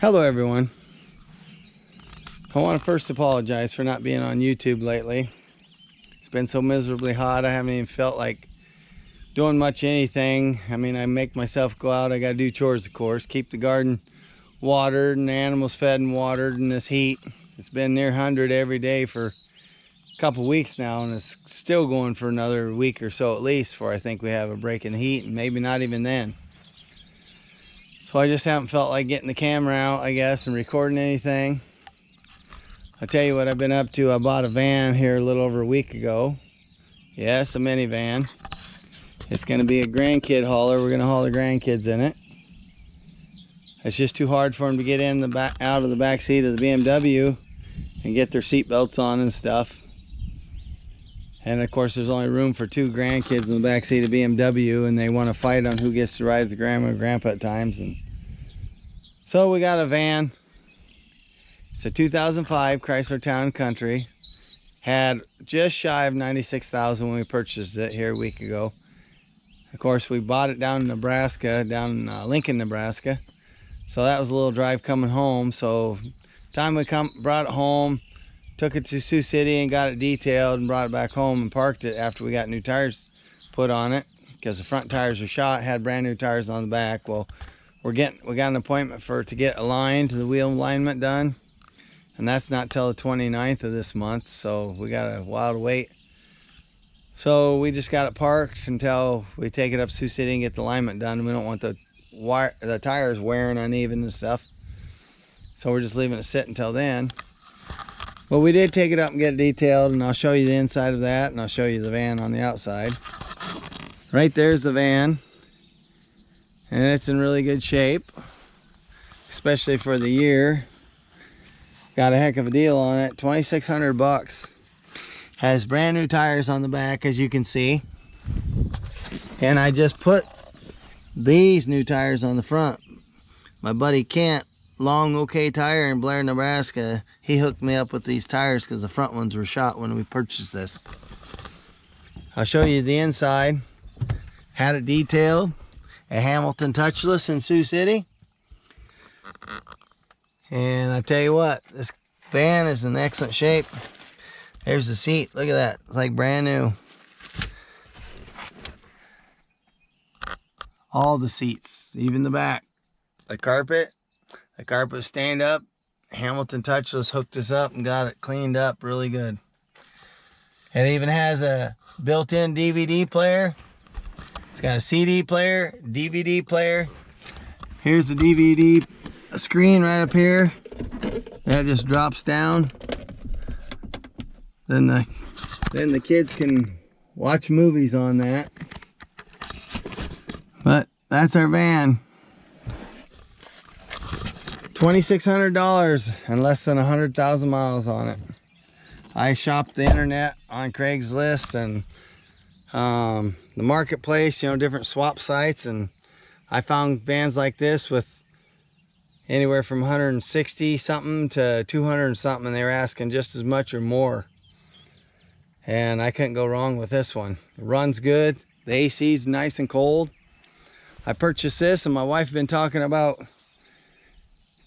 Hello everyone. I want to first apologize for not being on YouTube lately. It's been so miserably hot, I haven't even felt like doing much anything. I mean, I make myself go out, I got to do chores of course, keep the garden watered and the animals fed and watered in this heat. It's been near 100 every day for a couple weeks now, and it's still going for another week or so at least before I think we have a break in the heat, and maybe not even then. So I just haven't felt like getting the camera out, I guess, and recording anything. I'll tell you what I've been up to. I bought a van here a little over a week ago. Yes, a minivan. It's going to be a grandkid hauler. We're going to haul the grandkids in it. It's just too hard for them to get in the back, out of the back seat of the BMW and get their seat belts on and stuff. And of course, there's only room for 2 grandkids in the back seat of BMW, and they want to fight on who gets to ride with grandma and grandpa at times. And so we got a van. It's a 2005 Chrysler Town & Country. Had just shy of 96,000 when we purchased it here a week ago. Of course, we bought it down in Nebraska, down in Lincoln, Nebraska. So that was a little drive coming home. So time we brought it home, took it to Sioux City and got it detailed and brought it back home and parked it after we got new tires put on it, because the front tires were shot, had brand new tires on the back. Well, we got an appointment to get aligned, the wheel alignment done, and that's not till the 29th of this month, so we got a while to wait. So we just got it parked until we take it up to Sioux City and get the alignment done. We don't want the tires wearing uneven and stuff, so we're just leaving it sit until then. Well, we did take it up and get it detailed, and I'll show you the inside of that, and I'll show you the van on the outside. Right there's the van, and it's in really good shape, especially for the year. Got a heck of a deal on it, 2,600 bucks. Has brand new tires on the back, as you can see. And I just put these new tires on the front. My buddy Kent, Long OK Tire in Blair, Nebraska, he hooked me up with these tires because the front ones were shot when we purchased this. I'll show you the inside. Had it detailed at Hamilton Touchless in Sioux City. And I tell you what, this van is in excellent shape. There's the seat, look at that, it's like brand new. All the seats, even the back. The carpet stand up. Hamilton Touchless hooked us up and got it cleaned up really good. It even has a built-in DVD player. It's got a CD player, DVD player. Here's the DVD screen right up here. That just drops down. Then the kids can watch movies on that. But that's our van. $2,600 and less than 100,000 miles on it. I shopped the internet on Craigslist and the marketplace, you know, different swap sites, and I found vans like this with anywhere from 160 something to 200 something, and they were asking just as much or more. And I couldn't go wrong with this one. It runs good. The AC's nice and cold. I purchased this, and my wife has been talking about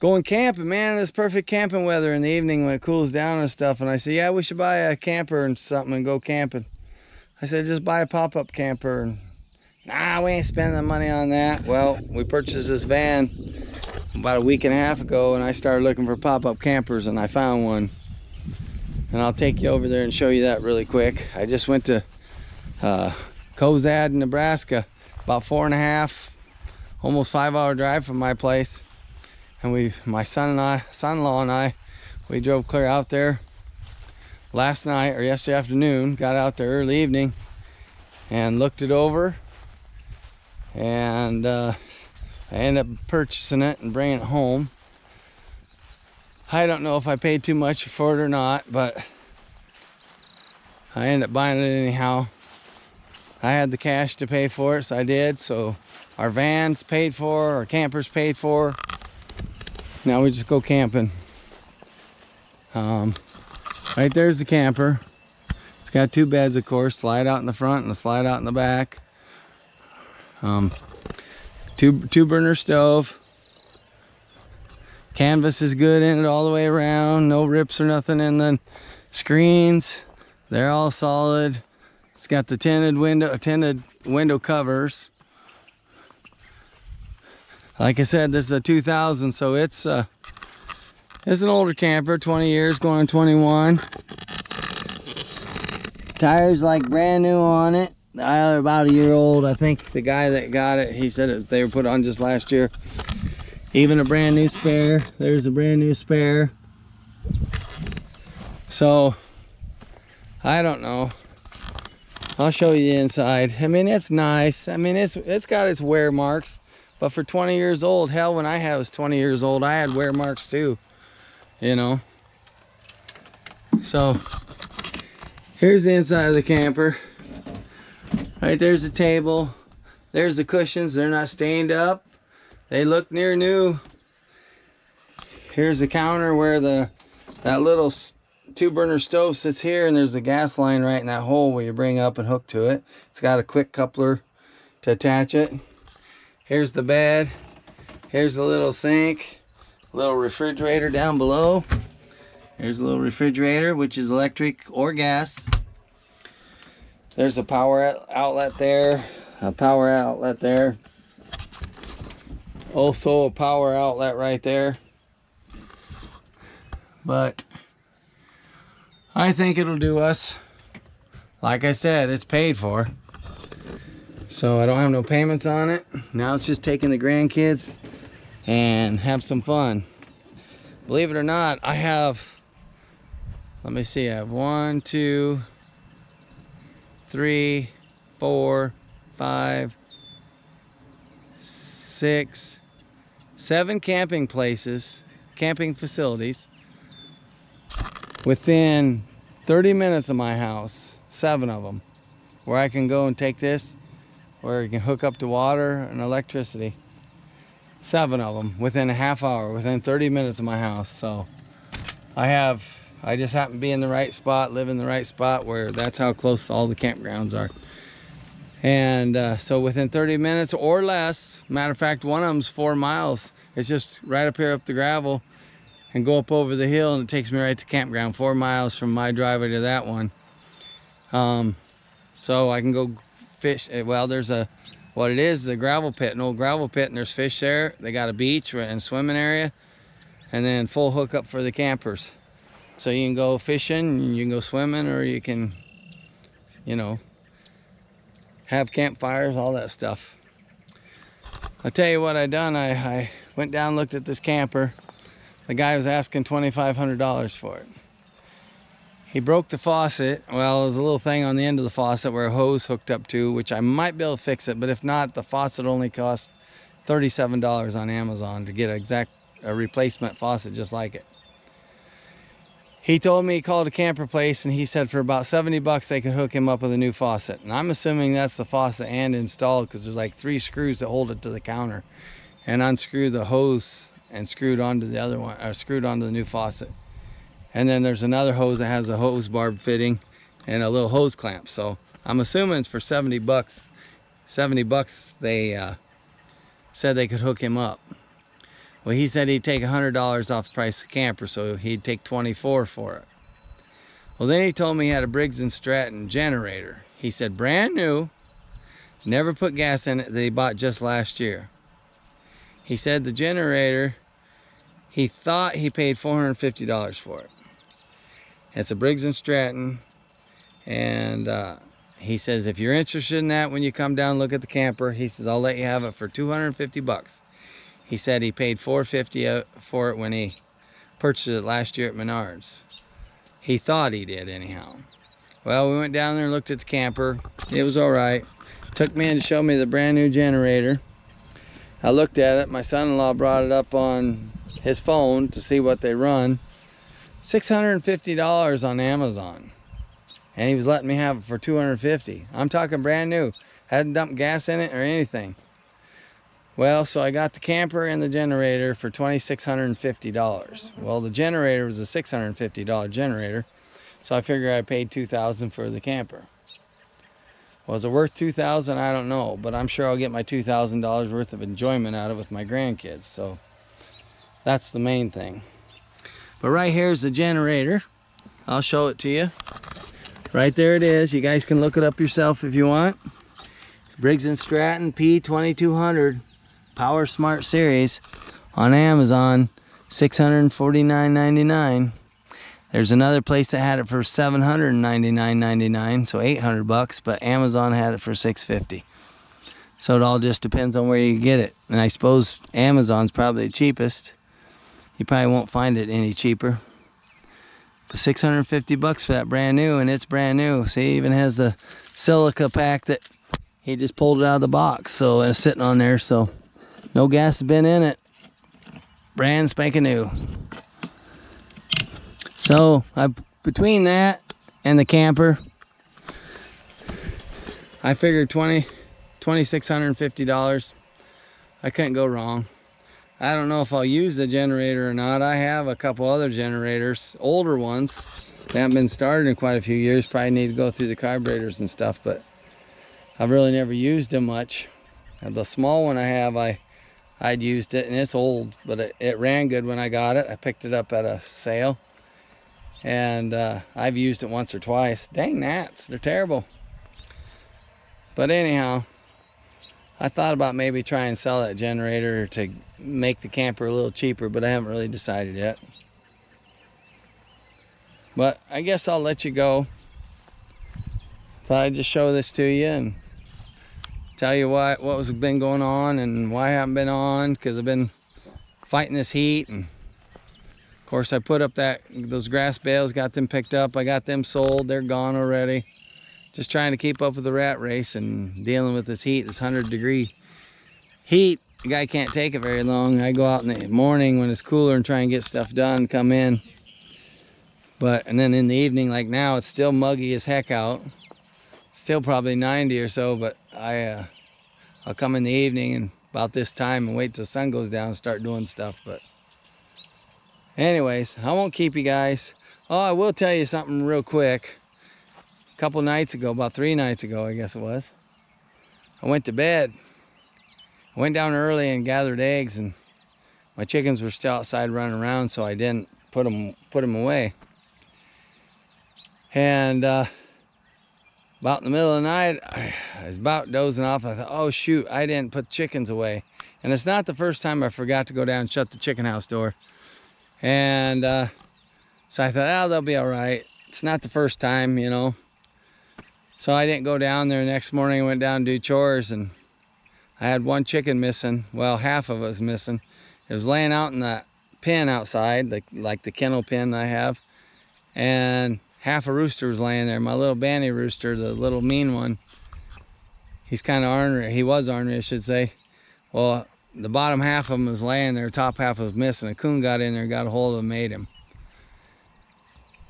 going camping. Man, it's perfect camping weather in the evening when it cools down and stuff. And I said, yeah, we should buy a camper and something and go camping. I said, just buy a pop-up camper. And nah, we ain't spending the money on that. Well, we purchased this van about a week and a half ago, and I started looking for pop-up campers, and I found one. And I'll take you over there and show you that really quick. I just went to Cozad, Nebraska, about 4.5, almost 5-hour drive from my place. And my son-in-law and I, we drove clear out there last night or yesterday afternoon, got out there early evening and looked it over, and I ended up purchasing it and bringing it home. I don't know if I paid too much for it or not, but I ended up buying it anyhow. I had the cash to pay for it, so I did. So our van's paid for, our camper's paid for. Now we just go camping. Right there's the camper. It's got 2 beds, of course, slide out in the front and a slide out in the back. Two burner stove. Canvas is good in it all the way around. No rips or nothing in the screens. They're all solid. It's got the tinted window covers. Like I said, this is a 2000, so it's an older camper, 20 years going on 21. Tires like brand new on it. They're about a year old. I think the guy that got it, he said they were put on just last year. Even a brand new spare. There's a brand new spare. So I don't know. I'll show you the inside. I mean, it's nice. I mean, it's got its wear marks, but for 20 years old, hell, when I was 20 years old, I had wear marks too, you know. So here's the inside of the camper. Right there's the table. There's the cushions. They're not stained up. They look near new. Here's the counter where that little 2-burner stove sits here, and there's a gas line right in that hole where you bring up and hook to it. It's got a quick coupler to attach it. Here's the bed. Here's the little sink. Little refrigerator down below. Here's a little refrigerator, which is electric or gas. There's a power outlet there. A power outlet there. Also a power outlet right there. But I think it'll do us. Like I said, it's paid for. So I don't have no payments on it. Now it's just taking the grandkids and have some fun. Believe it or not, I have, let me see, I have 1, 2, 3, 4, 5, 6, 7 camping places, camping facilities within 30 minutes of my house, 7 of them, where I can go and take this, where you can hook up to water and electricity. 7 of them within a half hour, within 30 minutes of my house. So I just happen to be in the right spot, live in the right spot where that's how close all the campgrounds are. And so within 30 minutes or less, matter of fact, one of them's 4 miles. It's just right up here up the gravel and go up over the hill, and it takes me right to campground, 4 miles from my driveway to that one. So I can go fish. Well, there's what it is a gravel pit, an old gravel pit, and there's fish there. They got a beach and swimming area, and then full hookup for the campers. So you can go fishing, you can go swimming, or you can, you know, have campfires, all that stuff. I'll tell you what I done. I went down, looked at this camper. The guy was asking $2,500 for it. He broke the faucet. Well, there's a little thing on the end of the faucet where a hose hooked up to, which I might be able to fix it, but if not, the faucet only cost $37 on Amazon to get a replacement faucet just like it. He told me he called a camper place, and he said for about 70 bucks they could hook him up with a new faucet. And I'm assuming that's the faucet and installed, because there's like 3 screws that hold it to the counter, and unscrew the hose and screwed onto the other one, or screwed onto the new faucet. And then there's another hose that has a hose barb fitting and a little hose clamp. So I'm assuming it's for 70 bucks. 70 bucks they said they could hook him up. Well, he said he'd take $100 off the price of the camper, so he'd take $24 for it. Well, then he told me he had a Briggs & Stratton generator. He said brand new, never put gas in it, that he bought just last year. He said the generator, he thought he paid $450 for it. It's a Briggs & Stratton, and he says if you're interested in that when you come down and look at the camper, he says I'll let you have it for 250 bucks. He said he paid $450 for it when he purchased it last year at Menards. He thought he did anyhow. Well, we went down there and looked at the camper. It was all right. Took me in to show me the brand new generator. I looked at it. My son-in-law brought it up on his phone to see what they run. $650 on Amazon, and he was letting me have it for $250. I'm talking brand new, hadn't dumped gas in it or anything. Well, so I got the camper and the generator for $2,650. Well, the generator was a $650 generator, so I figured I paid $2,000 for the camper. Was it worth $2,000? I don't know, but I'm sure I'll get my $2,000 worth of enjoyment out of it with my grandkids. So That's the main thing. But right here's the generator. I'll show it to you. Right there it is. You guys can look it up yourself if you want. It's Briggs & Stratton P2200 Power Smart Series on Amazon, $649.99. There's another place that had it for $799.99, so $800, but Amazon had it for $650. So it all just depends on where you get it. And I suppose Amazon's probably the cheapest. You probably won't find it any cheaper. But $650 for that brand new, and it's brand new. See, it even has the silica pack that he just pulled it out of the box. So it's sitting on there, so no gas has been in it. Brand spanking new. So between that and the camper, I figured $2,650. I couldn't go wrong. I don't know if I'll use the generator or not. I have a couple other generators, older ones. They haven't been started in quite a few years. Probably need to go through the carburetors and stuff, but I've really never used them much. The small one I have, I'd used it, and it's old, but it ran good when I got it. I picked it up at a sale, and I've used it once or twice. Dang gnats, they're terrible. But anyhow, I thought about maybe trying and sell that generator to make the camper a little cheaper, but I haven't really decided yet. But I guess I'll let you go. Thought I'd just show this to you and tell you what's been going on and why I haven't been on, because I've been fighting this heat. And of course I put up those grass bales, got them picked up, I got them sold, they're gone already. Just trying to keep up with the rat race and dealing with this heat, this 100-degree heat. The guy can't take it very long. I go out in the morning when it's cooler and try and get stuff done, come in. And then in the evening, like now, it's still muggy as heck out. It's still probably 90 or so, but I'll come in the evening and about this time and wait till the sun goes down and start doing stuff. But anyways, I won't keep you guys. Oh, I will tell you something real quick. A couple nights ago, about 3 nights ago, I guess it was, I went to bed. I went down early and gathered eggs, and my chickens were still outside running around, so I didn't put them away. And about in the middle of the night, I was about dozing off. I thought, oh shoot, I didn't put the chickens away. And it's not the first time I forgot to go down and shut the chicken house door. And so I thought, oh, they'll be all right. It's not the first time, you know. So I didn't go down there. Next morning I went down and do chores, and I had one chicken missing. Well, half of it was missing. It was laying out in that pen outside, like the kennel pen I have. And half a rooster was laying there. My little banty rooster, the little mean one. He's kind of ornery. He was ornery, I should say. Well, the bottom half of him was laying there. Top half was missing. A coon got in there, got a hold of him, made him.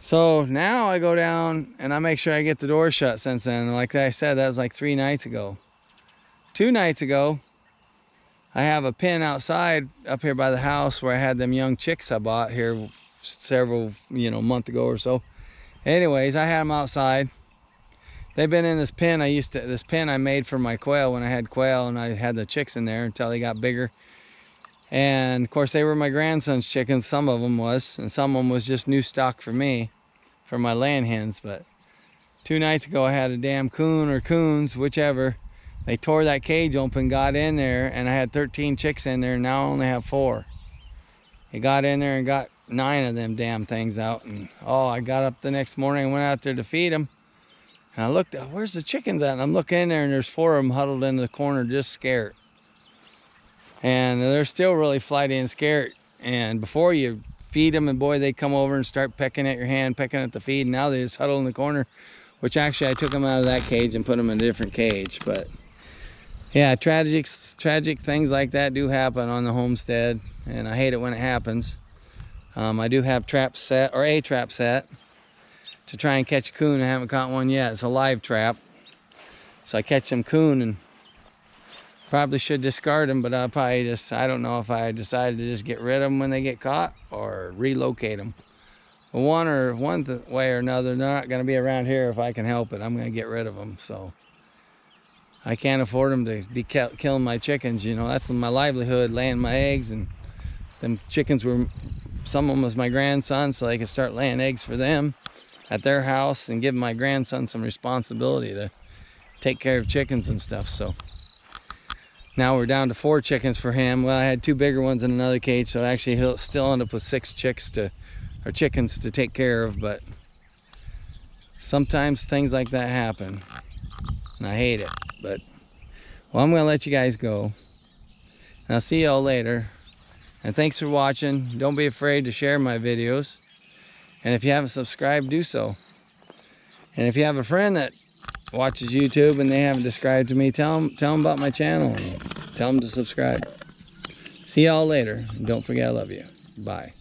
So now I go down and I make sure I get the door shut since then. Like I said, that was like 3 nights ago. 2 nights ago, I have a pen outside up here by the house where I had them young chicks I bought here several, month ago or so. Anyways, I had them outside. They've been in this pen. This pen I made for my quail when I had quail, and I had the chicks in there until they got bigger. And of course they were my grandson's chickens, some of them was, and some of them was just new stock for me, for my laying hens. But 2 nights ago I had a damn coon or coons, whichever. They tore that cage open, got in there, and I had 13 chicks in there, and now I only have 4. He got in there and got 9 of them damn things out. And oh, I got up the next morning and went out there to feed them. And I looked, where's the chickens at? And I'm looking in there, and there's 4 of them huddled in the corner just scared. And they're still really flighty and scared. And before you feed them, and boy, they come over and start pecking at your hand, pecking at the feed. And now they just huddle in the corner, which actually I took them out of that cage and put them in a different cage. But yeah, tragic things like that do happen on the homestead, and I hate it when it happens. I do have traps set, or a trap set, to try and catch a coon. I haven't caught one yet. It's a live trap. So I catch some coon, and probably should discard them, but I'll probably I don't know if I decided to just get rid of them when they get caught or relocate them. But one way or another, they're not going to be around here if I can help it. I'm going to get rid of them. So I can't afford them to be killing my chickens. That's my livelihood, laying my eggs and Them chickens were, some of them was my grandson, so they could start laying eggs for them at their house and give my grandson some responsibility to take care of chickens and stuff. So now we're down to 4 chickens for him. Well, I had 2 bigger ones in another cage, so actually he'll still end up with 6 chickens to take care of. But sometimes things like that happen, and I hate it. But well, I'm gonna let you guys go, and I'll see y'all later. And thanks for watching. Don't be afraid to share my videos, and if you haven't subscribed, do so. And if you have a friend that watches YouTube and they haven't subscribed to me, tell them about my channel and tell them to subscribe. See y'all later, and don't forget I love you. Bye.